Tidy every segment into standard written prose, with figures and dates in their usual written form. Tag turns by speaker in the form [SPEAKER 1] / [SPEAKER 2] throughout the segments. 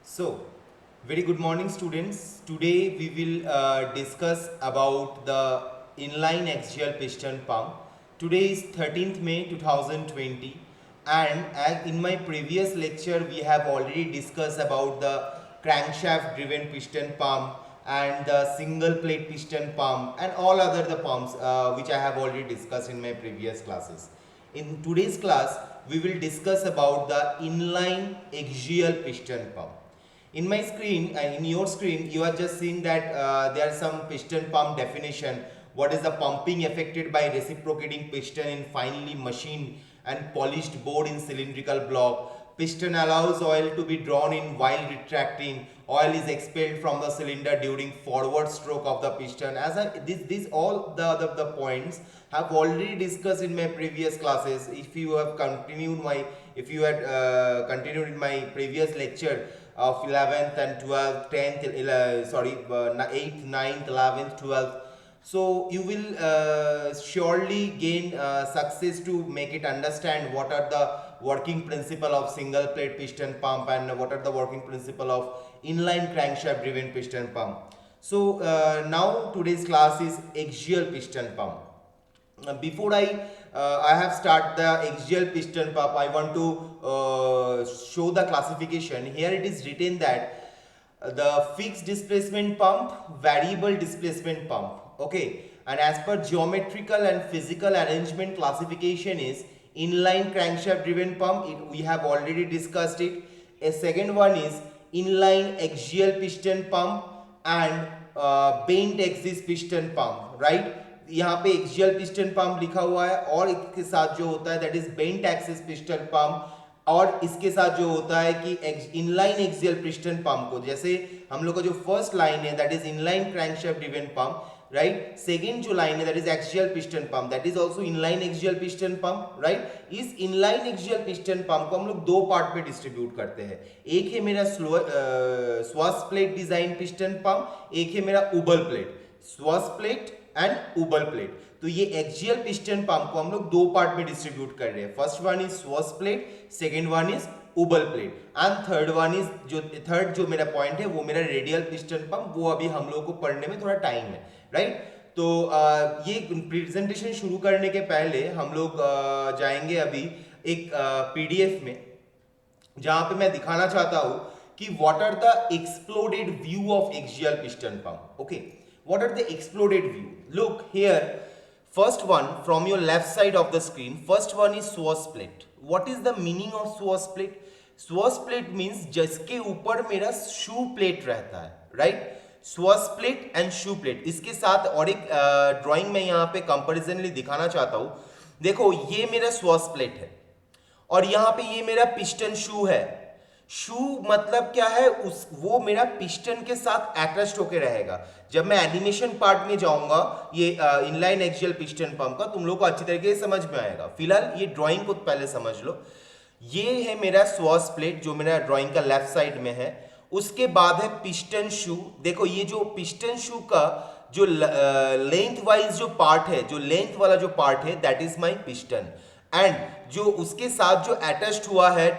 [SPEAKER 1] So, very good morning, students. Today we will discuss about the inline axial piston pump. Today is 13th May 2020, and as in my previous lecture we have already discussed about the crankshaft driven piston pump and the single plate piston pump and all other the pumps which I have already discussed in my previous classes. In today's class, we will discuss about the inline axial piston pump. In my screen, in your screen, you are just seeing that there are some piston pump definition. What is the pumping effected by reciprocating piston in finely machined and polished board in cylindrical block. Piston allows oil to be drawn in while retracting. Oil is expelled from the cylinder during forward stroke of the piston. These all the points have already discussed in my previous classes. If you have continued my, if you had continued in my previous lecture of 11th and 12th, 10th, sorry, 8th, 9th, 11th, 12th. So you will surely gain success to make it understand what are the working principle of single plate piston pump and what are the working principle of inline crankshaft driven piston pump. So now today's class is axial piston pump. Before I have start the axial piston pump, I want to show the classification. Here it is written that the fixed displacement pump, variable displacement pump. Okay, and as per geometrical and physical arrangement classification is inline crankshaft driven pump. We have already discussed it. A second one is inline axial piston pump and bent axis piston pump, right? यहाँ पे axial piston pump लिखा हुआ है और इसके साथ जो होता है that is bent axis piston pump, और इसके साथ जो होता है कि इनलाइन एक्सियल पिस्टन पंप को, जैसे हम लोग का जो फर्स्ट लाइन है that is inline crankshaft driven pump, right. Second जो लाइन है that is axial piston pump, that is also inline axial piston pump, right. इस इनलाइन एक्सियल पिस्टन पंप को हम लोग दो पार्ट में डिस्ट्रीब्यूट करते हैं. एक है मेरा स्वास प्लेट डिजाइन पिस्टन पंप, एक है मेरा उबल प्लेट, स्वास प्लेट एंड उबल प्लेट. तो ये एक्सियल पिस्टन पंप को हम लोग दो पार्ट में डिस्ट्रीब्यूट कर रहे हैं. फर्स्ट वन इज स्वास प्लेट, सेकेंड वन इज उबल plate, and third one is third जो मेरा पॉइंट है वो मेरा रेडियल पिस्टन पंप. वो अभी हम लोग को पढ़ने में थोड़ा टाइम है, राइट. तो ये प्रेजेंटेशन शुरू करने के पहले हम लोग जाएंगे अभी एक पीडीएफ में, जहां पे मैं दिखाना चाहता हूं कि what are the exploded view of axial piston pump. Okay, what are the exploded view? Look here, first one from your left side of the screen, first one is Swartz plate. What is the meaning of Swartz plate? Swartz plate means जिसके ऊपर मेरा शू plate रहता है, right. Swartz plate and shoe plate, इसके साथ और एक drawing में यहाँ पे कंपेरिजनली दिखाना चाहता हूँ. देखो ये मेरा Swartz प्लेट है और यहाँ पे ये मेरा पिस्टन शू है. शू मतलब क्या है, उस वो मेरा पिस्टन के साथ अटैच्ड होके रहेगा. जब मैं एनिमेशन पार्ट में जाऊंगा ये इनलाइन एक्सियल पिस्टन पंप का, तुम लोग को अच्छी तरीके से समझ में आएगा. फिलहाल ये ड्राइंग को पहले समझ लो. ये है मेरा स्वास प्लेट जो मेरा ड्राइंग का लेफ्ट साइड में है. उसके बाद है पिस्टन शू. देखो ये जो पिस्टन शू का जो लेंथ वाइज जो पार्ट है, जो लेंथ वाला जो पार्ट है that is my piston, and जो उसके साथ जो अटैच्ड हुआ है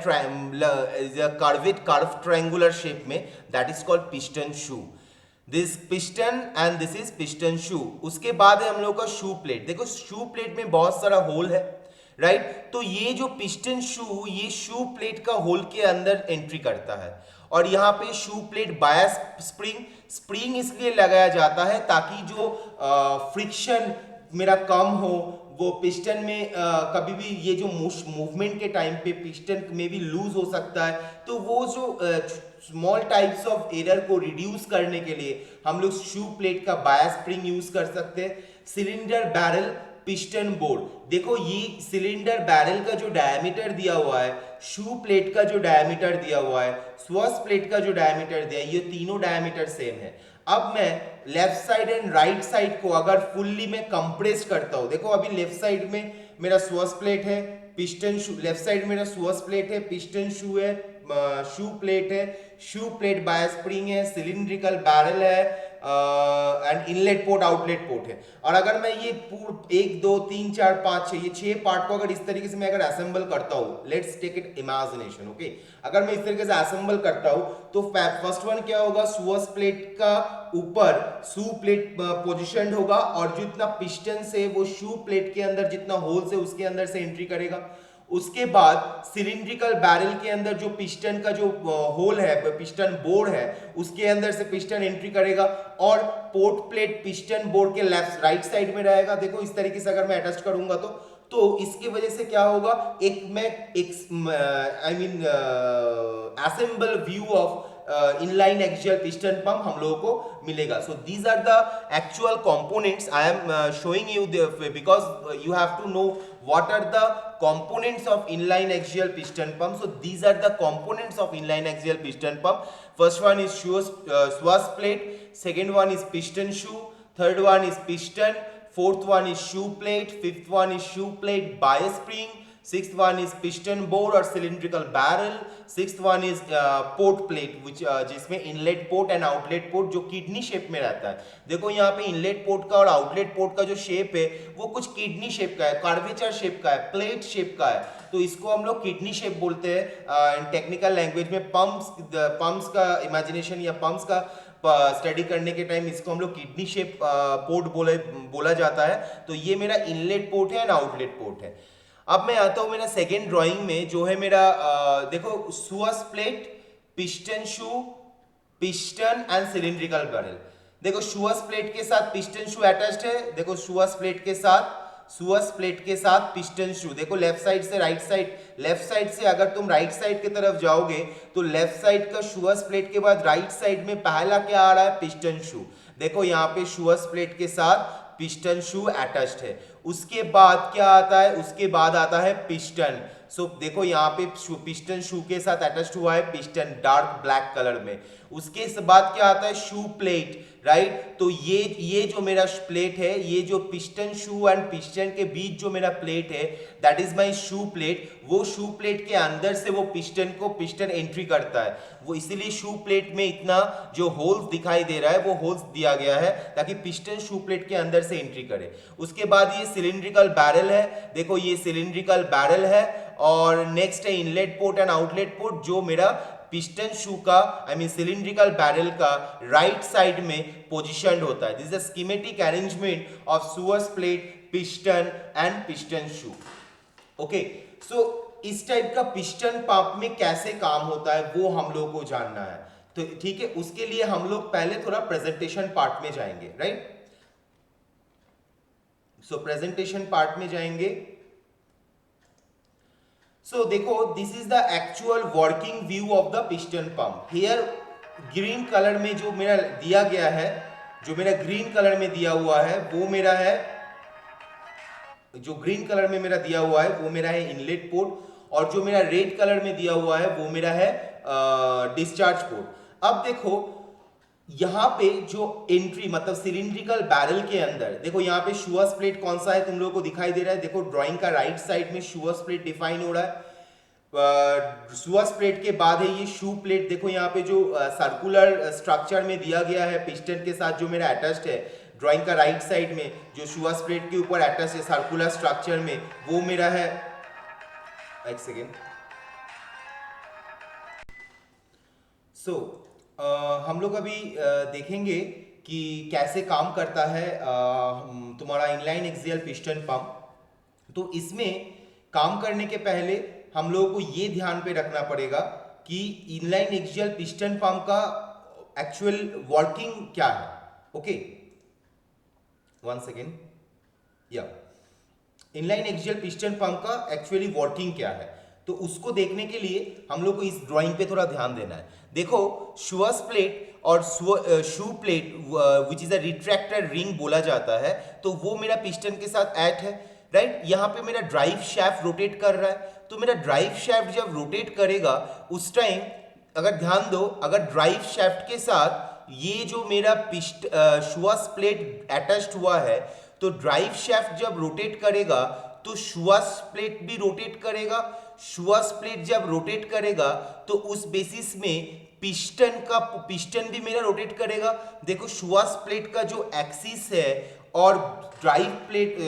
[SPEAKER 1] कर्व ट्रायंगुलर शेप में that is called piston shoe. This piston and this is piston shoe. उसके बाद है हम लोग का शू प्लेट. देखो शू प्लेट में बहुत सारा होल है, राइट. तो ये जो पिस्टन शू, ये शू प्लेट का होल के अंदर एंट्री करता है. और यहाँ पे शू प्लेट बायस स्प्रिंग इसलिए लगाया जाता है ताकि जो फ्रिक्शन मेरा कम हो. वो पिस्टन में कभी भी ये जो मूवमेंट के टाइम पे पिस्टन में भी लूज हो सकता है, तो वो जो स्मॉल टाइप्स ऑफ एरर को रिड्यूस करने के लिए हम लोग शू प्लेट का बायस स्प्रिंग यूज कर सकते हैं. सिलेंडर बैरल पिस्टन बोर्ड, देखो ये सिलेंडर बैरल का जो डायमीटर दिया हुआ है, शू प्लेट का जो डायमीटर दिया हुआ है, स्वास प्लेट का जो डायमीटर दिया है, ये तीनों डायमीटर सेम है. अब मैं left side and right side को अगर फुल्ली में कंप्रेस करता हूं, देखो अभी लेफ्ट साइड में मेरा स्वास प्लेट है, पिस्टन शू, लेफ्ट साइड मेरा स्वास प्लेट है, पिस्टन शू है, शू प्लेट है, शू प्लेट बाय स्प्रिंग है, सिलिंड्रिकल बैरल है, and inlet port outlet port है। और अगर मैं ये 1 2 3 4 5 6 ये 6 पार्ट को अगर इस तरीके से मैं अगर असेंबल करता हूँ, let's take it imagination, okay, अगर मैं इस तरीके से असेंबल करता हूँ तो फर्स्ट वन क्या होगा, सुअस प्लेट का ऊपर शू प्लेट पोजिशन होगा और जितना पिस्टन से वो शू प्लेट के अंदर जितना होल्स है उसके अंदर से एंट्री करेगा। उसके बाद सिलिंड्रिकल बैरल के अंदर जो पिस्टन का जो होल है, पिस्टन बोर्ड है, उसके अंदर से पिस्टन एंट्री करेगा और पोर्ट प्लेट पिस्टन बोर्ड के लेफ्ट राइट साइड में रहेगा। देखो इस तरीके से अगर मैं अटैच करूंगा तो इसकी वजह से क्या होगा, assemble view of inline axial piston pump हम लोगों को मिलेगा। So these are the actual components I am showing you because you have to know what are the components of inline axial piston pump. So these are the components of inline axial piston pump. First one is Swartz plate, second one is piston shoe, third one is piston, fourth one is shoe plate, fifth one is shoe plate bias spring, sixth one is piston board और cylindrical barrel, sixth one is port plate which जिसमें inlet port and outlet port जो kidney shape में रहता है। देखो यहाँ पे inlet port का और आउटलेट पोर्ट का जो शेप है वो कुछ किडनी शेप का है, कर्वेचर शेप का है, प्लेट शेप का है, तो इसको हम लोग किडनी शेप बोलते हैं टेक्निकल लैंग्वेज में। पंप्स का इमेजिनेशन या पंप्स का स्टडी करने के टाइम इसको हम लोग किडनी शेप पोर्ट बोला जाता है। तो ये मेरा इनलेट पोर्ट है एंड आउटलेट पोर्ट है। अब मैं आता हूं मेरा सेकेंड ड्राइंग में जो है मेरा देखो swash plate, piston shoe, piston and cylindrical barrel. देखो सुअस प्लेट के साथ पिस्टन शू अटैच्ड है, देखो सुअस प्लेट के साथ पिस्टन शू। देखो लेफ्ट साइड से राइट साइड, लेफ्ट साइड से अगर तुम राइट साइड की तरफ जाओगे तो लेफ्ट साइड का सुअस प्लेट के बाद राइट साइड में पहला क्या आ रहा है, पिस्टन शू। देखो यहाँ पे सुअस प्लेट के साथ पिस्टन शू अटैच्ड है। उसके बाद क्या आता है, उसके बाद आता है पिस्टन। सो देखो यहाँ पे पिस्टन शू के साथ अटैच्ड हुआ है पिस्टन डार्क ब्लैक कलर में। उसके बाद क्या आता है, शू प्लेट, राइट। तो ये जो मेरा प्लेट है, ये जो पिस्टन शू एंड पिस्टन के बीच जो मेरा प्लेट है that is my shoe plate. वो शू प्लेट के अंदर से वो पिस्टन एंट्री करता है, वो इसीलिए शू प्लेट में इतना जो होल्स दिखाई दे रहा है वो होल्स दिया गया है ताकि पिस्टन शू प्लेट के अंदर से एंट्री करे। उसके बाद ये सिलिंड्रिकल बैरल है, देखो ये सिलिंड्रिकल बैरल है। और नेक्स्ट है inlet port and outlet port जो मेरा पिस्टन शू का सिलिंड्रिकल बैरल का राइट साइड में पोजिशन्ड होता है। This is a schematic arrangement of swash plate, piston and piston shoe. Okay, so इस टाइप का पिस्टन पंप में कैसे काम होता है वो हम लोगों को जानना है। तो ठीक है, उसके लिए हम लोग पहले थोड़ा प्रेजेंटेशन पार्ट में जाएंगे, राइट। सो प्रेजेंटेशन पार्ट में जाएंगे। So देखो this is the actual working view of the piston pump. Here green colour में जो मेरा दिया गया है, जो मेरा ग्रीन कलर में दिया हुआ है वो मेरा है, जो ग्रीन कलर में मेरा दिया हुआ है वो मेरा है इनलेट पोर्ट और जो मेरा रेड कलर में दिया हुआ है वो मेरा है डिस्चार्ज पोर्ट। अब देखो यहाँ पे जो एंट्री मतलब सिलिंड्रिकल बैरल के अंदर, देखो यहाँ पे सुअस प्लेट कौन सा है तुम लोगों को दिखाई दे रहा है। देखो ड्राइंग का राइट साइड में सुअस प्लेट डिफाइन हो रहा है। सुअस प्लेट के बाद है ये शू प्लेट। देखो यहाँ पे जो सर्कुलर स्ट्रक्चर में दिया गया है पिस्टन के साथ जो मेरा अटैच्ड है, ड्राइंग का राइट साइड में जो सुअस प्लेट के ऊपर अटैच है सर्कुलर स्ट्रक्चर में वो मेरा है, एक सेकेंड। सो हम लोग अभी देखेंगे कि कैसे काम करता है तुम्हारा इनलाइन एक्सियल पिस्टन पंप। तो इसमें काम करने के पहले हम लोगों को ये ध्यान पे रखना पड़ेगा कि इनलाइन एक्सियल पिस्टन पंप का एक्चुअल वर्किंग क्या है। Okay, one second. या इनलाइन एक्सियल पिस्टन पंप का एक्चुअली वर्किंग क्या है, तो उसको देखने के लिए हम लोग को इस ड्राइंग पे थोड़ा ध्यान देना है। देखो सुअस प्लेट और shoe plate which is a retractor ring बोला जाता है, तो वो मेरा पिस्टन के साथ ऐट है, राइट। यहाँ पे मेरा ड्राइव शैफ्ट रोटेट कर रहा है, तो मेरा ड्राइव शैफ्ट जब रोटेट करेगा उस टाइम अगर ध्यान दो, अगर ड्राइव शैफ्ट के साथ ये जो मेरा सुअस प्लेट अटैच्ड हुआ है तो ड्राइव शैफ्ट जब रोटेट करेगा तो सुअस प्लेट भी रोटेट करेगा। सुअस प्लेट जब रोटेट करेगा तो उस बेसिस में पिस्टन भी मेरा रोटेट करेगा। देखो शुआस प्लेट का जो एक्सिस है और ड्राइव प्लेट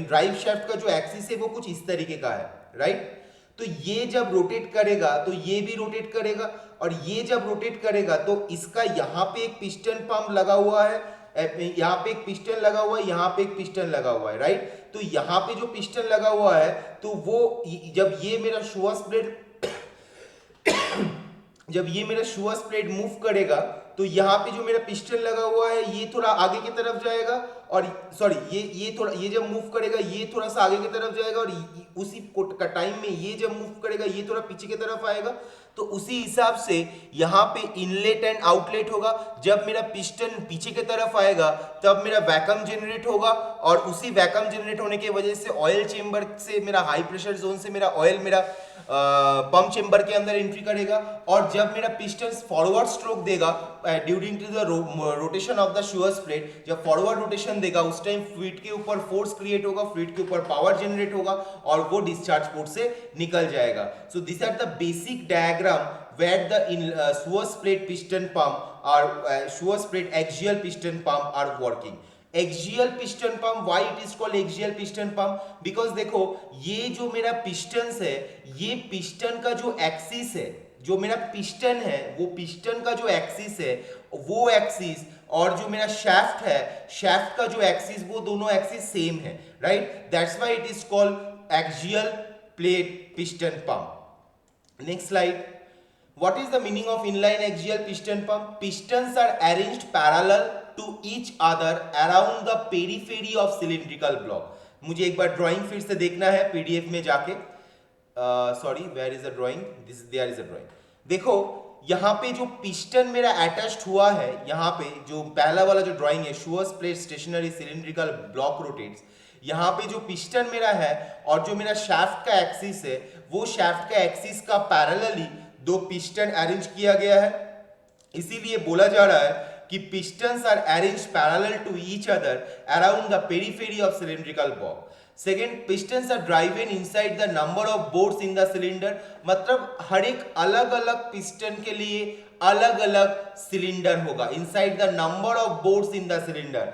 [SPEAKER 1] ड्राइव शाफ्ट का जो एक्सिस है वो कुछ इस तरीके का है, राइट। तो ये जब रोटेट करेगा तो ये भी रोटेट करेगा, और ये जब रोटेट करेगा तो इसका यहाँ पे एक पिस्टन पंप लगा हुआ है, यहाँ पे एक पिस्टन लगा हुआ है, यहाँ पे एक पिस्टन लगा हुआ है, राइट। तो यहाँ पे जो पिस्टन लगा हुआ है तो वो जब ये मेरा शुआस प्लेट जब ये मेरा शुआस प्लेट मूव करेगा तो यहाँ पे जो मेरा पिस्टन लगा हुआ है ये थोड़ा आगे की तरफ जाएगा, और सॉरी ये जब मूव करेगा ये थोड़ा सा आगे की तरफ जाएगा, और उसी टाइम में ये जब मूव करेगा ये थोड़ा पीछे की तरफ आएगा। तो उसी हिसाब से यहाँ पे इनलेट एंड आउटलेट होगा। जब मेरा पिस्टन पीछे की तरफ आएगा तब मेरा वैक्यूम जनरेट होगा, और उसी वैक्यूम जनरेट होने की वजह से ऑयल चेंबर से मेरा हाई प्रेशर जोन से मेरा ऑयल मेरा पंप चेंबर के अंदर एंट्री करेगा। और जब मेरा पिस्टन फॉरवर्ड स्ट्रोक देगा during to the rotation of the swash plate, जब फॉरवर्ड रोटेशन देगा उस टाइम फ्लूइड के ऊपर फोर्स क्रिएट होगा, फ्लूइड के ऊपर पावर जनरेट होगा और वो डिस्चार्ज पोर्ट से निकल जाएगा। So this are the basic diagram where the Suez plate piston pump or Suez plate axial piston pump are working. Axial piston pump, why it is called axial piston pump? Because देखो ये जो मेरा piston है, ये piston का जो axis है, जो मेरा पिस्टन है वो पिस्टन का जो एक्सिस है वो एक्सिस और जो मेरा शाफ्ट है, शाफ्ट का जो एक्सिस, वो दोनों एक्सिस सेम है, right. That's why it is called axial plate piston pump. Next slide. What is the meaning of inline axial piston pump? Pistons are arranged parallel to each other around the periphery of cylindrical block. मुझे एक बार drawing फिर से देखना है PDF में जाके। Sorry, where is the drawing? This there is a drawing. देखो यहाँ पे जो पिस्टन मेरा अटैच्ड हुआ है, यहाँ पे जो पहला वाला जो ड्राइंग है, swash plate stationary cylindrical block rotates, यहाँ पे जो पिस्टन मेरा है और जो मेरा शाफ्ट का एक्सिस है, वो शाफ्ट का एक्सिस का पैरेलली दो पिस्टन अरेंज किया गया है। इसीलिए बोला जा रहा है कि pistons are arranged parallel to each other around the periphery of cylindrical block. Second, pistons are driven inside the number of boards in the cylinder. मतलब हर एक अलग अलग पिस्टन के लिए अलग अलग सिलेंडर होगा। Inside the number of boards in the cylinder,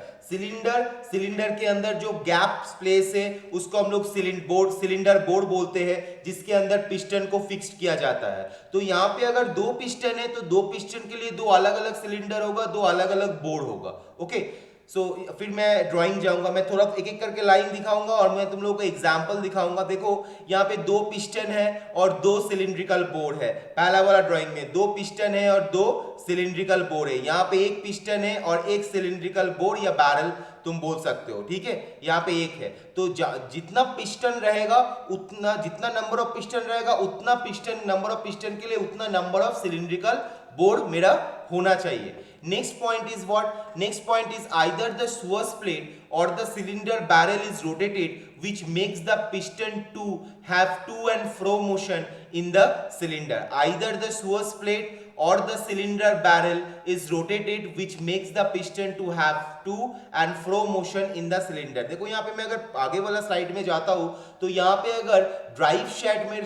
[SPEAKER 1] cylinder के अंदर जो गैप प्लेस है उसको हम लोग सिलेंडर बोर्ड बोलते हैं, जिसके अंदर पिस्टन को फिक्स्ड किया जाता है। तो यहाँ पे अगर दो पिस्टन है तो दो पिस्टन के लिए दो अलग अलग सिलेंडर होगा, दो अलग अलग बोर्ड होगा। ओके, सो फिर मैं ड्राइंग जाऊंगा, मैं थोड़ा एक एक करके लाइन दिखाऊंगा और मैं तुम लोगों को एग्जांपल दिखाऊंगा। देखो यहाँ पे दो पिस्टन है और दो सिलिंड्रिकल बोर्ड है। पहला वाला ड्राइंग में दो पिस्टन है और दो सिलिंड्रिकल बोर्ड है। यहाँ पे एक पिस्टन है और एक सिलिंड्रिकल बोर्ड या बैरल तुम बोल सकते हो, ठीक है। यहाँ पे एक है, तो जितना पिस्टन रहेगा उतना, जितना नंबर ऑफ पिस्टन रहेगा उतना पिस्टन, नंबर ऑफ पिस्टन के लिए उतना नंबर ऑफ सिलिंड्रिकल बोर्ड मेरा होना चाहिए। Next point is what? Next point is either the Suez plate or the cylinder barrel is rotated, which makes the piston to have to and fro motion in the cylinder. Either the Suez plate or the cylinder barrel is rotated, which makes the piston to have to and fro motion in the cylinder. देखो यहाँ पे मैं अगर आगे वाला slide में जाता हूँ तो यहाँ पे अगर ड्राइव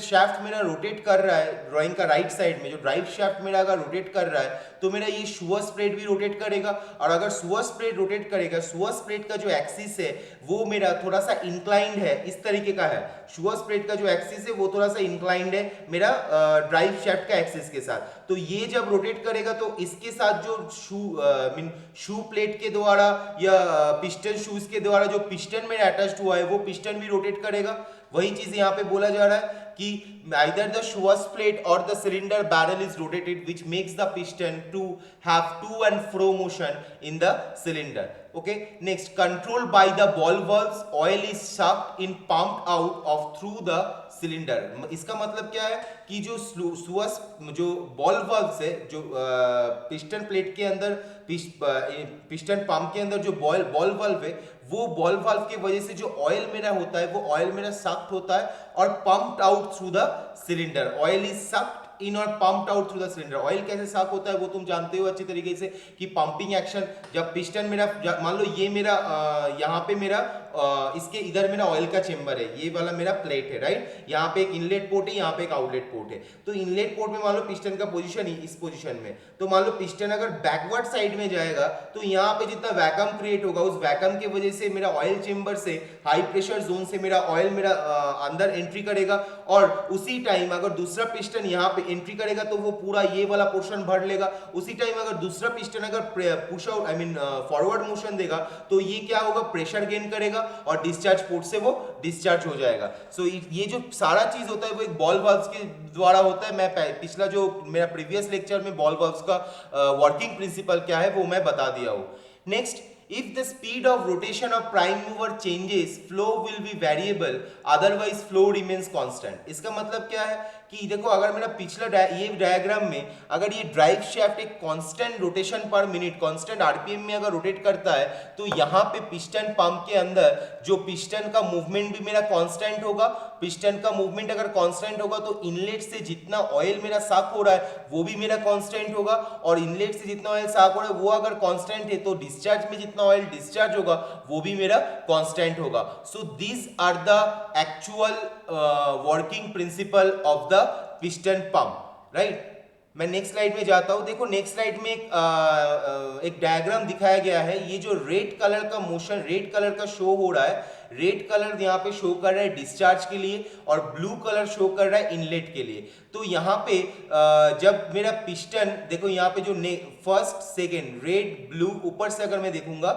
[SPEAKER 1] शाफ्ट मेरा रोटेट कर रहा है, ड्राइंग का राइट साइड में जो ड्राइव शाफ्ट मेरा अगर रोटेट कर रहा है तो मेरा ये शुआस प्लेट भी रोटेट करेगा। और अगर शुआस प्लेट रोटेट करेगा, शुआस प्लेट का जो एक्सिस है वो मेरा थोड़ा सा इंक्लाइंड है, इस तरीके का है। शुआस प्लेट का जो एक्सिस है वो थोड़ा सा इंक्लाइंड है मेरा ड्राइव शाफ्ट का एक्सिस के साथ। तो ये जब रोटेट करेगा तो इसके साथ जो शू प्लेट के द्वारा या पिस्टन शूज के द्वारा जो पिस्टन में अटैच्ड हुआ है वो पिस्टन भी रोटेट करेगा। वही चीज यहाँ पे बोला जा रहा है कि either the Suez plate or the cylinder barrel is rotated, which makes the piston to have to and fro motion in the cylinder. Okay, next, controlled by the ball valves, oil is sucked in, pumped out of through the cylinder. इसका मतलब क्या है कि जो सुअस जो ball valve है, जो piston plate के अंदर पिस्टन पंप के अंदर जो बॉल वाल्व है, वो बॉल वाल्व की वजह से जो ऑयल मेरा होता है वो ऑयल मेरा सक्ट होता है और pumped out through the cylinder. Oil is sucked in और pumped out through the cylinder. Oil कैसे साक होता है वो तुम जानते हो अच्छी तरीके से कि पंपिंग एक्शन, जब पिस्टन मेरा, मान लो ये मेरा यहाँ पे मेरा इसके इधर मेरा ऑयल का चेंबर है, ये वाला मेरा प्लेट है, राइट। यहाँ पे एक इनलेट पोर्ट है, यहाँ पे एक आउटलेट पोर्ट है। तो इनलेट पोर्ट में मान लो पिस्टन का पोजीशन इस पोजीशन में, तो मान लो पिस्टन अगर बैकवर्ड साइड में जाएगा तो यहाँ पे जितना वैक्यूम क्रिएट होगा, उस वैक्यूम की वजह से मेरा ऑयल चेंबर से हाई प्रेशर जोन से मेरा ऑयल मेरा अंदर एंट्री करेगा, और उसी टाइम अगर दूसरा पिस्टन यहाँ पे एंट्री करेगा तो वो पूरा ये वाला पोर्शन भर लेगा। उसी टाइम अगर दूसरा पिस्टन अगर push out I mean forward motion देगा तो ये क्या होगा, प्रेशर गेन करेगा और डिस्चार्ज पोर्ट से वो डिस्चार्ज हो जाएगा। सो ये जो सारा चीज होता है वो एक बॉल वाल्व्स के द्वारा होता है। मैं पिछला जो मेरा प्रीवियस लेक्चर में बॉल वाल्व्स का वर्किंग प्रिंसिपल क्या है वो मैं बता दिया हूँ। Next, if the speed of rotation of prime mover changes, flow will be variable, otherwise flow remains constant। इसका मतलब क्या है कि देखो अगर मेरा पिछला ये डायग्राम में अगर ये ड्राइव शाफ्ट एक कांस्टेंट रोटेशन पर मिनट कांस्टेंट आरपीएम में अगर रोटेट करता है तो यहाँ पे पिस्टन पंप के अंदर जो पिस्टन का मूवमेंट भी मेरा कांस्टेंट होगा। पिस्टन का मूवमेंट अगर कांस्टेंट होगा तो इनलेट से जितना ऑयल मेरा साक हो रहा है वो भी मेरा कांस्टेंट होगा, और इनलेट से जितना ऑयल साक हो रहा है वो अगर कांस्टेंट है तो डिस्चार्ज में जितना ऑयल डिस्चार्ज होगा वो भी मेरा कांस्टेंट होगा। So these are the actual working principle of the piston pump, right. मैं नेक्स्ट स्लाइड में जाता हूं। देखो नेक्स्ट स्लाइड में एक डायग्राम दिखाया गया है। ये जो रेड कलर का मोशन, रेड कलर का शो हो रहा है, रेड कलर यहाँ पे शो कर रहा है डिस्चार्ज के लिए और ब्लू कलर शो कर रहा है इनलेट के लिए। तो यहाँ पे जब मेरा पिस्टन, देखो यहाँ पे जो फर्स्ट सेकेंड रेड ब्लू, ऊपर से अगर मैं देखूंगा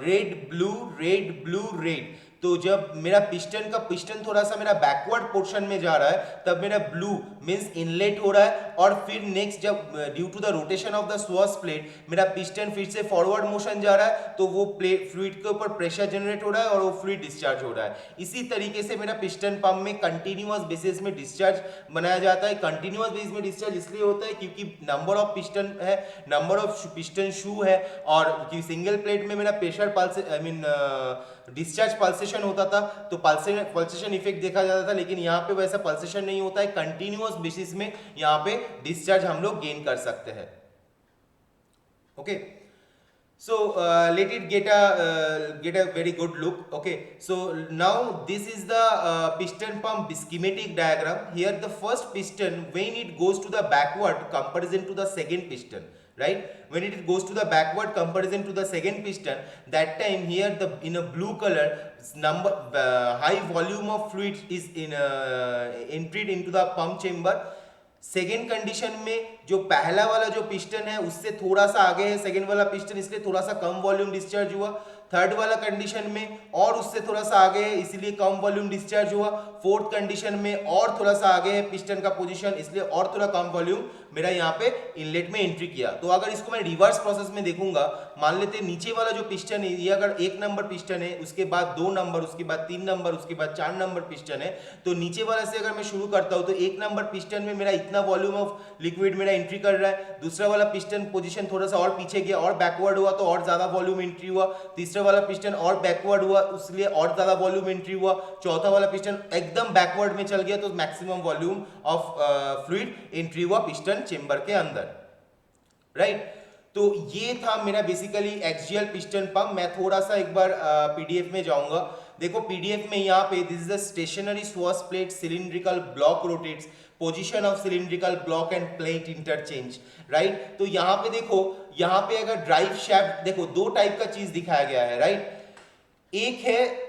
[SPEAKER 1] red blue red blue red, तो जब मेरा पिस्टन थोड़ा सा मेरा बैकवर्ड पोर्शन में जा रहा है तब मेरा ब्लू मींस इनलेट हो रहा है, और फिर नेक्स्ट जब due to the rotation of the swash plate मेरा पिस्टन फिर से फॉरवर्ड मोशन जा रहा है तो वो प्लेट फ्लूइड के ऊपर प्रेशर जनरेट हो रहा है और वो फ्लूइड डिस्चार्ज हो रहा है। इसी तरीके से मेरा पिस्टन पंप में कंटिन्यूअस बेसिस में डिस्चार्ज बनाया जाता है। कंटिन्यूअस बेसिस में डिस्चार्ज इसलिए होता है क्योंकि नंबर ऑफ पिस्टन है, नंबर ऑफ पिस्टन शू है, और सिंगल प्लेट में मेरा pressure pulse I mean discharge pulsation होता था तो पल्सेशन इफेक्ट देखा जाता था, लेकिन यहाँ पे वैसा पल्सेशन नहीं होता है। कंटिन्यूअस बेसिस में यहाँ पे डिस्चार्ज हम लोग गेन कर सकते हैं। Okay, so let it get a very good look. Okay, so now this is the piston pump schematic diagram. Here the first piston, when it goes to the backward comparison to the second piston, right, when it goes to the backward comparison to the second piston, that time here the in a blue color number high volume of fluid is in entered into the pump chamber. Second condition में जो पहला वाला जो piston है उससे थोड़ा सा आगे है सेकेंड वाला पिस्टन, इसलिए थोड़ा सा कम वॉल्यूम डिस्चार्ज हुआ। थर्ड वाला कंडीशन में और उससे थोड़ा सा आगे है इसलिए कम वॉल्यूम डिस्चार्ज हुआ। फोर्थ कंडीशन में और थोड़ा सा आगे है पिस्टन का पोजीशन इसलिए और थोड़ा कम वॉल्यूम मेरा यहाँ पे इनलेट में एंट्री किया। तो अगर इसको मैं रिवर्स प्रोसेस में देखूंगा, मान लेते नीचे वाला जो पिस्टन है ये अगर 1 नंबर पिस्टन है, उसके बाद 2 नंबर, उसके बाद 3 नंबर, उसके बाद 4 नंबर पिस्टन है, तो नीचे वाला से अगर मैं शुरू करता हूँ तो 1 नंबर पिस्टन में मेरा इतना वॉल्यूम ऑफ लिक्विड मेरा एंट्री कर रहा है। दूसरा वाला पिस्टन पोजीशन थोड़ा सा और पीछे गया और बैकवर्ड हुआ तो और ज्यादा वॉल्यूम एंट्री हुआ। तीसरा वाला पिस्टन और बैकवर्ड हुआ इसलिए और ज्यादा वॉल्यूम एंट्री हुआ। चौथा वाला पिस्टन एकदम बैकवर्ड में चल गया तो maximum volume of fluid entry हुआ पिस्टन चेंबर के अंदर, राइट। तो ये था मेरा बेसिकली एक्सियल पिस्टन पंप। मैं थोड़ा सा एक बार पीडीएफ में जाऊंगा। देखो पीडीएफ में यहाँ पे दिस इज द स्टेशनरी स्वास plate cylindrical block rotates, position of cylindrical block end plate interchange, right. तो यहाँ पे देखो, यहाँ पे अगर ड्राइव शैफ्ट देखो 2 टाइप का चीज दिखाया गया है, राइट। एक है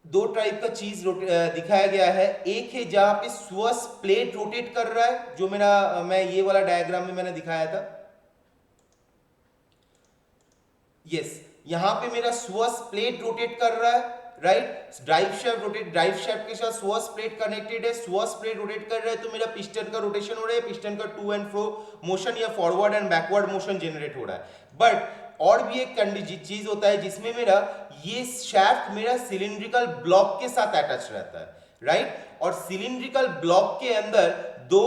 [SPEAKER 1] 2 टाइप का चीज दिखाया गया है। एक है जहां पे स्वास प्लेट रोटेट कर रहा है, जो मेरा मैं ये वाला डायग्राम में मैंने दिखाया था। यस, यहां पे मेरा स्वास प्लेट रोटेट कर रहा है, राइट। ड्राइव शैफ्ट के साथ स्वास प्लेट कनेक्टेड है। स्वास प्लेट रोटेट कर रहा है तो मेरा पिस्टन का रोटेशन हो रहा है, पिस्टन का टू एंड फ्रो मोशन या forward and backward motion generate हो रहा है। बट और भी एक चीज होता है जिसमें मेरा ये शैफ्ट मेरा सिलिंड्रिकल ब्लॉक के साथ अटैच रहता है, राइट। और सिलिंड्रिकल ब्लॉक के अंदर 2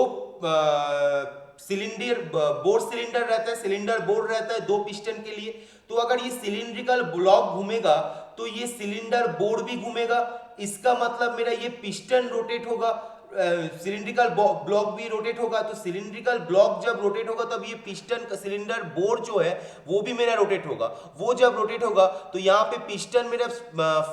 [SPEAKER 1] सिलेंडर बोर सिलेंडर रहता है, सिलेंडर बोर रहता है 2 पिस्टन के लिए। तो अगर ये सिलिंड्रिकल ब्लॉक घूमेगा तो ये सिलेंडर बोर्ड भी घूमेगा। इसका मतलब मेरा ये पिस्टन रोटेट होगा, सिलिंड्रिकल ब्लॉक भी रोटेट होगा, तो सिलिंड्रिकल ब्लॉक जब रोटेट होगा तब ये पिस्टन सिलिंडर बोर जो है वो भी मेरा रोटेट होगा। वो जब रोटेट होगा तो यहाँ पे पिस्टन मेरा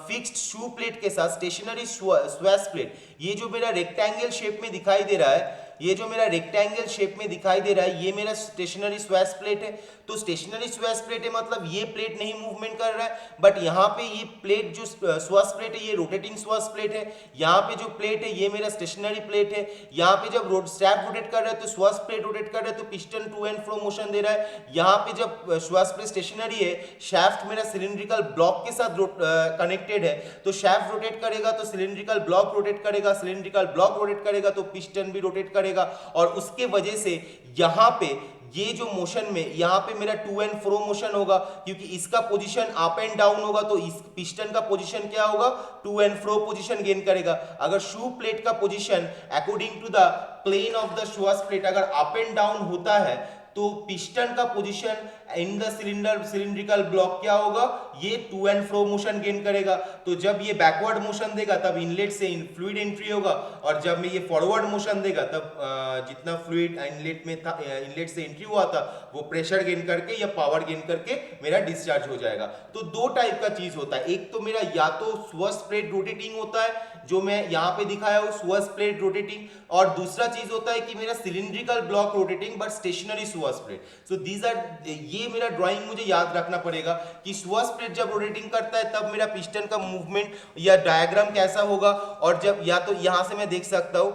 [SPEAKER 1] फिक्स्ड शू प्लेट के साथ स्टेशनरी स्वेस प्लेट, ये जो मेरा रेक्टेंगल शेप में दिखाई दे रहा है, ये जो मेरा रेक्टेंगल शेप में दिखाई दे रहा है, ये मेरा स्टेशनरी स्वेस प्लेट है। तो स्टेशनरी स्वेस प्लेट है मतलब ये प्लेट नहीं मूवमेंट कर रहा है, बट यहाँ पे ये प्लेट जो स्वेस प्लेट है ये रोटेटिंग स्वेस प्लेट है। यहाँ पे जो प्लेट है ये मेरा स्टेशनरी प्लेट है। यहाँ पे जब स्ट्रैप रोटेट कर रहा है तो स्वेस प्लेट रोटेट कर रहा है, तो piston to and fro motion दे रहा है। यहाँ पे जब स्वेस प्लेट स्टेशनरी है, शाफ्ट मेरा सिलिंड्रिकल ब्लॉक के साथ कनेक्टेड है, तो शाफ्ट रोटेट करेगा तो सिलिंड्रिकल ब्लॉक रोटेट करेगा, सिलिंड्रिकल ब्लॉक रोटेट करेगा तो पिस्टन भी रोटेट करेगा। और उसके वजह से यहाँ पे ये जो मोशन में यहाँ पे मेरा टू एंड फ्रो मोशन होगा, क्योंकि इसका पोजीशन अप एंड डाउन होगा तो इस पिस्टन का पोजीशन क्या होगा, to and fro position gain करेगा। अगर शू प्लेट का position according to the plane of the shoes plate अगर अप एंड डाउन होता है तो पिस्टन का position in the cylindrical block क्या होगा, ये to and fro motion gain करेगा। तो जब ये बैकवर्ड मोशन देगा तब इनलेट से फ्लूइड एंट्री होगा, और जब ये फॉरवर्ड मोशन देगा तब जितना फ्लूइड इनलेट में था, इनलेट से एंट्री हुआ था, वो प्रेशर गेन करके या पावर गेन करके मेरा डिस्चार्ज हो जाएगा। तो दो टाइप का चीज होता है, एक तो मेरा या तो स्वर्स प्लेट रोटेटिंग होता है जो मैं यहाँ पे दिखाया हूँ स्वर्स प्लेट रोटेटिंग, और दूसरा चीज होता है कि मेरा cylindrical block rotating but stationary स्वर्स प्लेट। सो दीज आर, ये मेरा ड्राइंग मुझे याद रखना पड़ेगा कि स्वर्स प्लेट जब रोटेटिंग करता है तब मेरा पिस्टन का मूवमेंट या डायग्राम कैसा होगा। और जब या तो यहाँ से मैं देख सकता हूँ,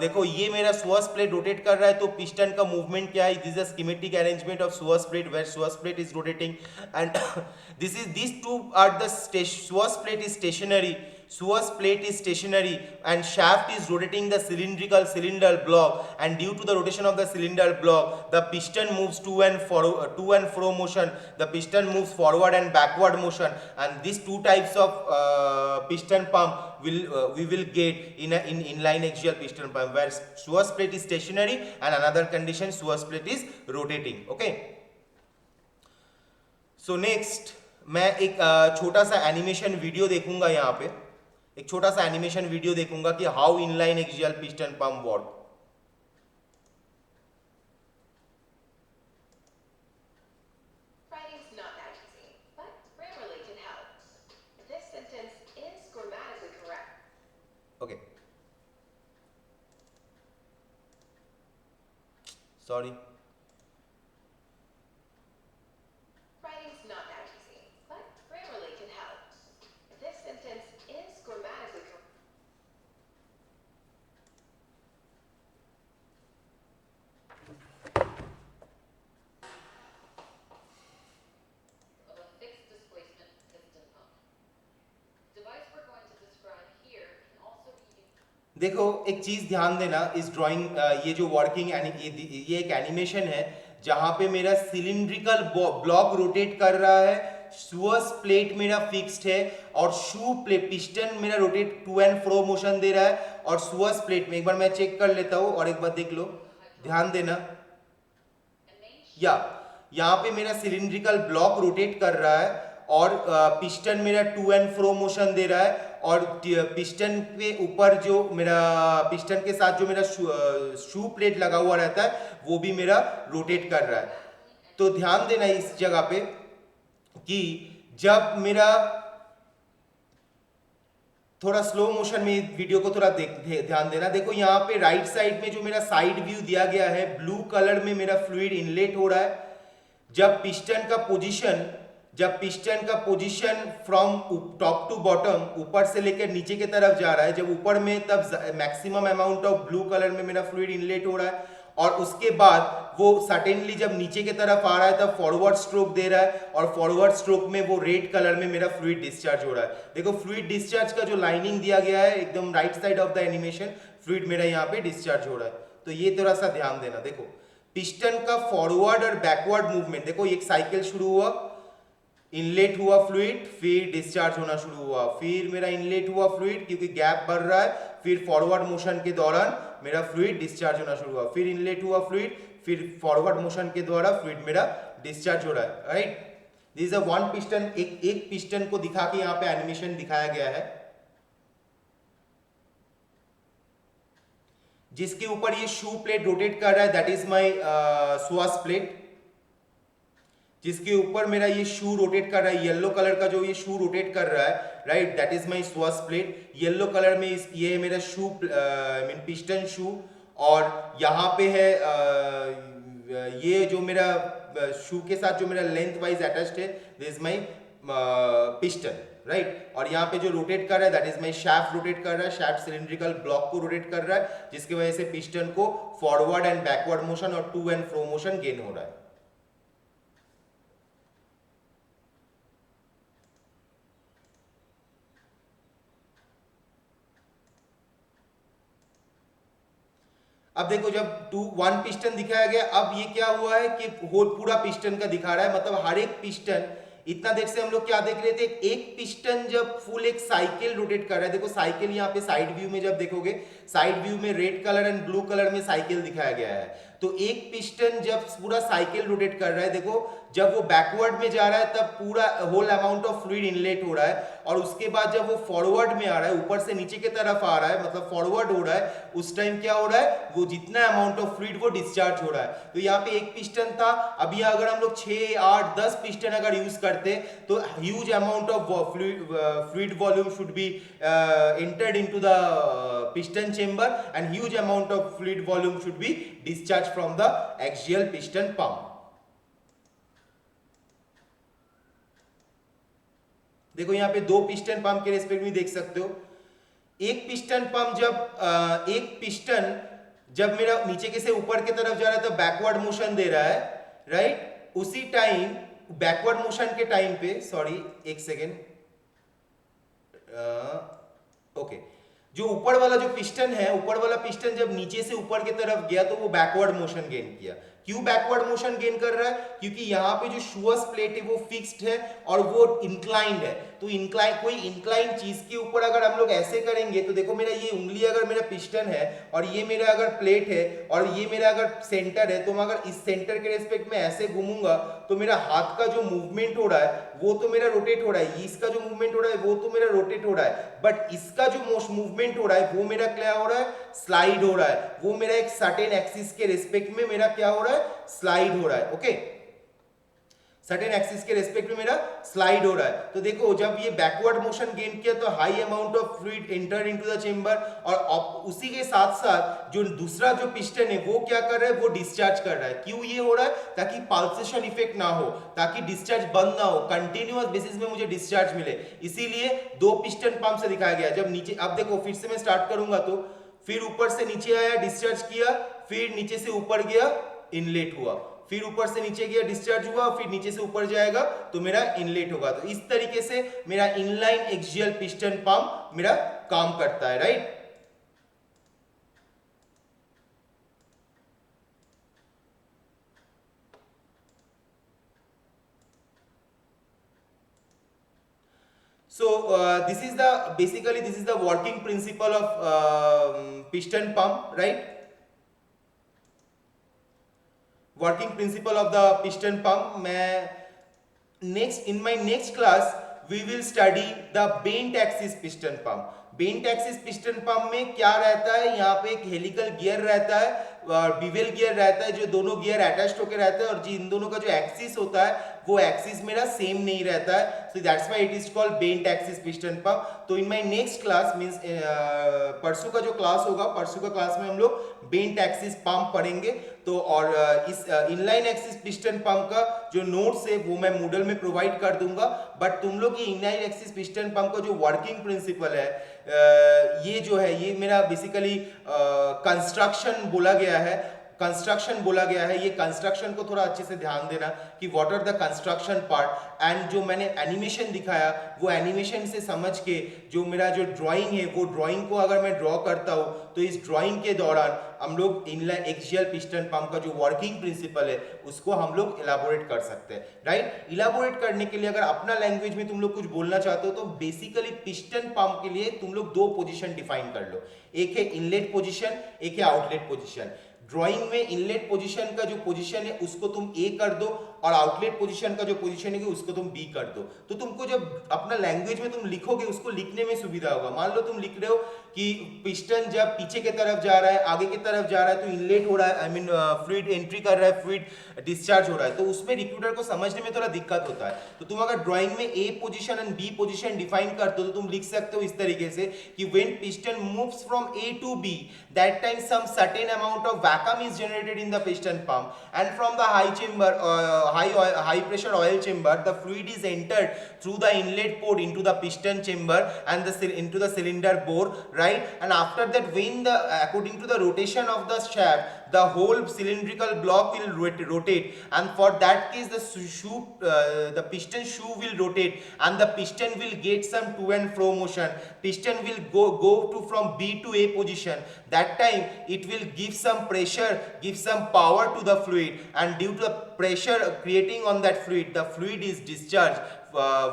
[SPEAKER 1] देखो ये मेरा स्वर्स प्लेट रोटेट कर रहा है तो पिस्टन का मूवमेंट क्या है, this is schematic arrangement of स्वर्स plate where स्वर्स plate is rotating and these two are the स्वर्स plate is stationary, Sewers plate is stationary and shaft is rotating the cylinder block, and due to the rotation of the cylinder block the piston moves to and fro motion. The piston moves forward and backward motion, and these two types of piston pump we will get in inline axial piston pump, where Sewers plate is stationary and another condition Sewers plate is rotating. Okay, so next मैं एक छोटा सा animation video देखूंगा, यहाँ पे एक छोटा सा एनिमेशन वीडियो देखूंगा कि how inline axial piston pump work. Okay, sorry, देखो एक चीज ध्यान देना इस ड्राइंग, ये जो वर्किंग ये एक एनिमेशन है जहां पे मेरा सिलिंड्रिकल ब्लॉक रोटेट कर रहा है, स्यूअर्स प्लेट मेरा फिक्स्ड है और शू प्लेट पिस्टन मेरा rotate to and fro motion दे रहा है। और स्यूअर्स प्लेट में एक बार मैं चेक कर लेता हूं और एक बार देख लो, ध्यान देना, या यहाँ पे मेरा सिलिंड्रिकल ब्लॉक रोटेट कर रहा है और पिस्टन मेरा टू एंड फ्रो मोशन दे रहा है, और पिस्टन के ऊपर जो मेरा पिस्टन के साथ जो मेरा शू प्लेट लगा हुआ रहता है वो भी मेरा रोटेट कर रहा है। तो ध्यान देना इस जगह पे कि जब मेरा थोड़ा स्लो मोशन में वीडियो को थोड़ा ध्यान देना, देखो यहाँ पे राइट साइड में जो मेरा साइड व्यू दिया गया है ब्लू कलर में मेरा फ्लूइड इनलेट हो रहा है। जब पिस्टन का position from top to bottom ऊपर से लेकर नीचे की तरफ जा रहा है, जब ऊपर में तब maximum amount of blue colour में मेरा फ्लूइड इनलेट हो रहा है, और उसके बाद वो सडनली जब नीचे की तरफ आ रहा है तब फॉरवर्ड स्ट्रोक दे रहा है, और फॉरवर्ड स्ट्रोक में वो रेड कलर में मेरा फ्लूइड डिस्चार्ज हो रहा है। देखो फ्लूइड डिस्चार्ज का जो लाइनिंग दिया गया है एकदम right side of the animation, fluid मेरा यहाँ पे डिस्चार्ज हो रहा है। तो ये थोड़ा सा ध्यान देना। देखो पिस्टन का फॉरवर्ड और बैकवर्ड मूवमेंट, देखो एक साइकिल शुरू हुआ, इनलेट हुआ फ्लूइड, फिर डिस्चार्ज होना शुरू हुआ, फिर मेरा इनलेट हुआ फ्लूइड क्योंकि गैप बढ़ रहा है, फिर फॉरवर्ड मोशन के दौरान मेरा फ्लूइड डिस्चार्ज होना शुरू हुआ, फिर इनलेट हुआ फ्लूइड, फिर फॉरवर्ड मोशन के द्वारा फ्लूइड मेरा डिस्चार्ज हो रहा है। Right, this is a one piston, एक पिस्टन को दिखा के यहाँ पे एनिमेशन दिखाया गया है। जिसके ऊपर ये शू प्लेट रोटेट कर रहा है, दैट इज माई स्वास प्लेट। जिसके ऊपर मेरा ये शू रोटेट कर रहा है, येलो कलर का जो ये शू रोटेट कर रहा है, राइट, दैट इज माई स्वास प्लेट। येलो कलर में ये है मेरा शू, मीन पिस्टन शू। और यहाँ पे है ये जो मेरा शू के साथ जो मेरा लेंथ वाइज अटैच्ड है, this is my piston, right. और यहाँ पे जो रोटेट कर रहा है that is my shaft rotate कर रहा है, शैफ्ट सिलिंड्रिकल ब्लॉक को रोटेट कर रहा है, जिसकी वजह से पिस्टन को फॉरवर्ड एंड बैकवर्ड मोशन और to and fro motion gain हो रहा है। अब देखो, जब वन पिस्टन दिखाया गया, अब ये क्या हुआ है कि होल पूरा पिस्टन का दिखा रहा है, मतलब हर एक पिस्टन, इतना देर से हम लोग क्या देख रहे थे, एक पिस्टन जब फुल एक साइकिल रोटेट कर रहा है। देखो साइकिल यहाँ पे साइड व्यू में जब देखोगे, साइड व्यू में red colour and blue colour में साइकिल दिखाया गया है। तो एक पिस्टन जब पूरा साइकिल रोटेट कर रहा है, देखो जब वो बैकवर्ड में जा रहा है तब पूरा whole amount of fluid inlet हो रहा है, और उसके बाद जब वो फॉरवर्ड में आ रहा है, ऊपर से नीचे की तरफ आ रहा है, मतलब फॉरवर्ड हो रहा है, उस टाइम क्या हो रहा है, वो जितना अमाउंट ऑफ फ्लूइड वो डिस्चार्ज हो रहा है। तो यहाँ पे एक पिस्टन था, अभी अगर हम लोग 6, 8, 10 पिस्टन अगर यूज करते तो huge amount of fluid volume should be entered into the piston chamber and huge amount of fluid volume should be discharged from the axial piston pump. देखो यहाँ पे दो पिस्टन पंप के रेस्पेक्ट में देख सकते हो। एक पिस्टन पंप जब एक पिस्टन जब मेरा नीचे के से ऊपर की तरफ जा रहा है तो बैकवर्ड मोशन दे रहा है, राइट। उसी टाइम बैकवर्ड मोशन के टाइम पे, सॉरी एक सेकेंड, ओके, जो ऊपर वाला जो पिस्टन है, ऊपर वाला पिस्टन जब नीचे से ऊपर की तरफ गया तो वो बैकवर्ड मोशन गेन किया। क्यों बैकवर्ड मोशन गेन कर रहा है? क्योंकि यहाँ पे जो शुअस प्लेट है वो फिक्स्ड है और वो इंक्लाइंड है। तो इंक्लाइन, कोई इंक्लाइन चीज के ऊपर अगर हम लोग ऐसे करेंगे तो देखो मेरा ये उंगली अगर मेरा पिस्टन है और ये मेरा अगर प्लेट है और ये मेरा अगर सेंटर है, तो मैं अगर इस सेंटर के रेस्पेक्ट में ऐसे घूमूंगा तो मेरा हाथ का जो मूवमेंट हो रहा है वो तो मेरा रोटेट हो रहा है, इसका जो मूवमेंट हो रहा है वो तो मेरा रोटेट हो रहा है, बट इसका जो मूवमेंट हो रहा है वो मेरा क्या हो रहा है, स्लाइड हो रहा है। वो मेरा एक सर्टेन एक्सिस के रेस्पेक्ट में मेरा क्या हो रहा है, स्लाइड हो रहा है। ओके, सर्टेन एक्सिस के रेस्पेक्ट में मेरा स्लाइड हो रहा है। तो देखो जब ये बैकवर्ड मोशन गेन किया तो high amount of fluid enter into the chamber, और उसी के साथ साथ जो दूसरा जो पिस्टन है वो क्या कर रहा है, वो डिस्चार्ज कर रहा है। क्यों ये हो रहा है? ताकि पल्सेशन इफेक्ट ना हो, ताकि डिस्चार्ज बंद ना हो, कंटिन्यूअस बेसिस में मुझे डिस्चार्ज मिले, इसीलिए दो पिस्टन पंप से दिखाया गया। जब नीचे, अब देखो फिर से मैं स्टार्ट करूंगा तो फिर ऊपर से नीचे आया, डिस्चार्ज किया, फिर नीचे से ऊपर गया, इनलेट हुआ, फिर ऊपर से नीचे गया, डिस्चार्ज हुआ, फिर नीचे से ऊपर जाएगा तो मेरा इनलेट होगा। तो इस तरीके से मेरा इनलाइन एक्सियल पिस्टन पंप मेरा काम करता है, right. So this is the basically this is the working principle of piston pump, right? Working principle of the piston pump. मैं in my next class we will study the bent axis piston pump. Bent axis piston pump में क्या रहता है, यहाँ पे एक helical gear रहता है और बिवेल गियर रहता है, जो दोनों गियर अटैच्ड होकर रहता है, और जी इन दोनों का जो एक्सिस होता है वो एक्सिस मेरा सेम नहीं रहता है। So that's why it is called bent axis piston pump. तो in my next class means परसों का जो क्लास होगा, परसों का क्लास में हम लोग बेंट एक्सिस पंप पढ़ेंगे। तो और इस इनलाइन एक्सिस पिस्टन पंप का जो नोट्स है वो मैं मूडल में प्रोवाइड कर दूंगा, बट तुम लोग ये इनलाइन एक्सिस पिस्टन पंप का जो वर्किंग प्रिंसिपल है, ये जो है ये मेरा बेसिकली कंस्ट्रक्शन बोला गया है, कंस्ट्रक्शन बोला गया है। ये कंस्ट्रक्शन को थोड़ा अच्छे से ध्यान देना कि what are the construction part, and जो मैंने एनिमेशन दिखाया वो एनिमेशन से समझ के जो मेरा जो ड्राइंग है वो ड्राइंग को अगर मैं ड्रॉ करता हूँ तो इस ड्राइंग के दौरान हम लोग इनलाइन एक्सियल पिस्टन पंप का जो वर्किंग प्रिंसिपल है उसको हम लोग इलाबोरेट कर सकते हैं, राइट। इलाबोरेट करने के लिए अगर अपना लैंग्वेज में तुम लोग कुछ बोलना चाहते हो तो बेसिकली पिस्टन पंप के लिए तुम लोग दो पोजीशन डिफाइन कर लो, एक है इनलेट पोजीशन, एक है आउटलेट पोजीशन। ड्राइंग में इनलेट पोजीशन का जो पोजीशन है उसको तुम ए कर दो और आउटलेट पोजीशन का जो पोजीशन है उसको तुम बी कर दो, तो तुमको जब अपना लैंग्वेज में तुम लिखोगे उसको लिखने में सुविधा होगा। मान लो तुम लिख रहे हो कि पिस्टन जब पीछे की तरफ जा रहा है, आगे की तरफ जा रहा है, तो इनलेट हो रहा है, आई मीन फ्लूइड एंट्री कर रहा है, फ्लूइड डिस्चार्ज हो रहा है, तो उसमें रिक्रूटर को समझने में थोड़ा दिक्कत होता है। तो तुम अगर ड्राइंग में A position and B position define करते हो तो तुम लिख सकते हो इस तरीके से कि when piston moves from A to B, that time some certain amount of vacuum is generated in the piston pump, and from the high chamber high pressure oil chamber the fluid is entered through the inlet port into the piston chamber and into the cylinder bore, right? And after that, when the according to the rotation of the shaft, the whole cylindrical block will rotate, and for that case the piston shoe will rotate and the piston will get some to and fro motion. Piston will go to from B to A position. That time it will give some pressure, give some power to the fluid, and due to the pressure creating on that fluid, the fluid is discharged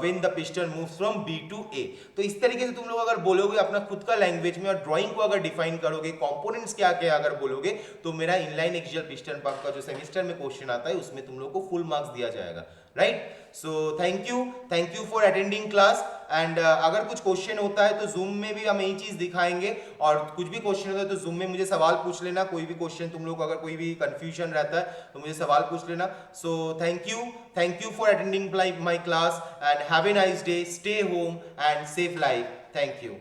[SPEAKER 1] when the piston moves from B to A. तो इस तरीके से तुम लोग अगर बोलोगे अपना खुद का लैंग्वेज में और ड्राइंग को अगर डिफाइन करोगे, कंपोनेंट्स क्या क्या अगर बोलोगे, तो मेरा इनलाइन एक्सियल पिस्टन पंप का जो सेमेस्टर में क्वेश्चन आता है उसमें तुम लोग को फुल मार्क्स दिया जाएगा, right? So thank you for attending class. And अगर कुछ क्वेश्चन होता है तो जूम में भी हम यही चीज दिखाएंगे, और कुछ भी क्वेश्चन होता है तो जूम में मुझे सवाल पूछ लेना, कोई भी क्वेश्चन तुम लोग अगर कोई भी कंफ्यूजन रहता है तो मुझे सवाल पूछ लेना। So thank you for attending my class and have a nice day, stay home and safe life. Thank you.